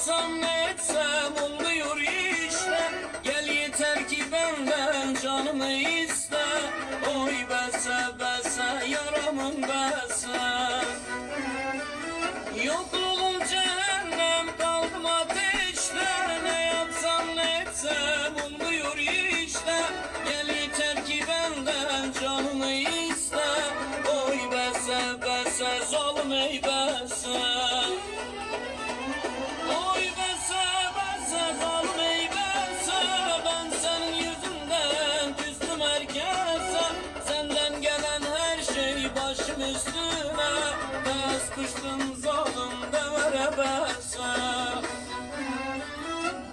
yapsam ne etsem olmuyor işte. Gel yeter ki benden canımı iste. Oy bese bese yaramın bese. Yokluğum cehennem kaldım ateşte. Ne yapsam ne etsem olmuyor işte. Gel yeter ki benden canımı iste. Oy bese bese zalim ey bese. Oy bese bese zalim ey bese. Ben senin yüzünden küstüm herkese. Senden gelen her şey başım üstüne. Bes kuştum zalim devere bese.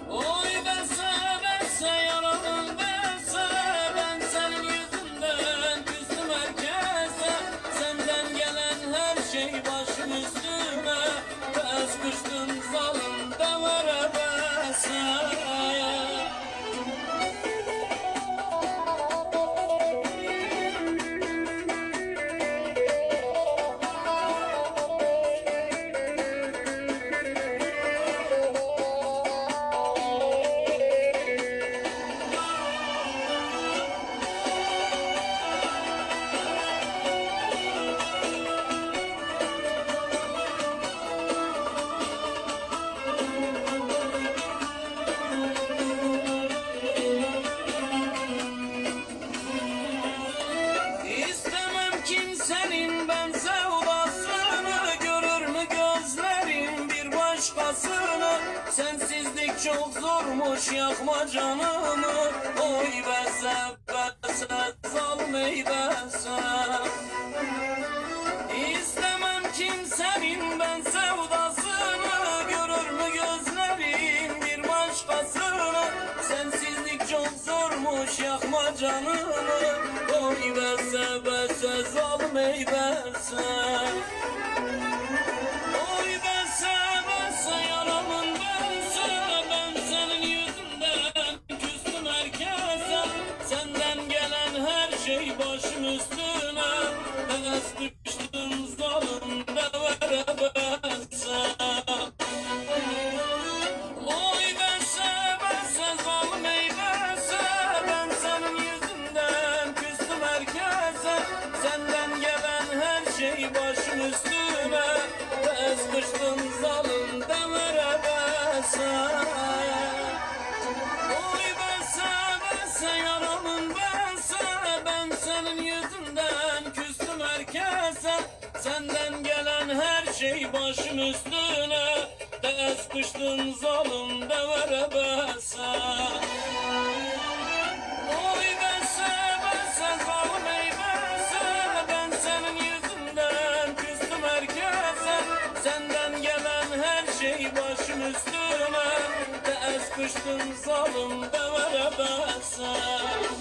Oy bese bese yaramın bese. Ben senin yüzünden küstüm herkese. Senden gelen her şey başım üstüne. Bes kuştum zalim devere bese. İstemem kimsenin ben sevdasını. Görür mü gözlerim bir başkasını? Sensizlik çok zormuş yakma canımı. Oy bese bese zalim ey bese. İstemem kimsenin ben sevdasını. Görür mü gözlerim bir başkasını? Sensizlik çok zormuş yakma canımı. Oy bese bese zalim ey bese. Oy bese bese yaramın bese. Ben senin yüzünden küstüm herkese. Senden gelen her şey başım üstüne. Ben sıkıştım zalim devere bese. Oy bese bese zalim ey bese. Ben senin yüzünden küstüm herkese. Senden gelen her şey başım üstüne. Bes kıştım zalim devere bese. Oy bese bese yaramın bese. Ben senin yüzünden küstüm herkese. Senden gelen her şey başım üstüne. Bes kıştım zalim devere bese. Oy bese bese zalim ey bese. Ben senin yüzünden küstüm herkese. Senden gelen her şey başım üstüne. Bes kıştım zalim devere bese.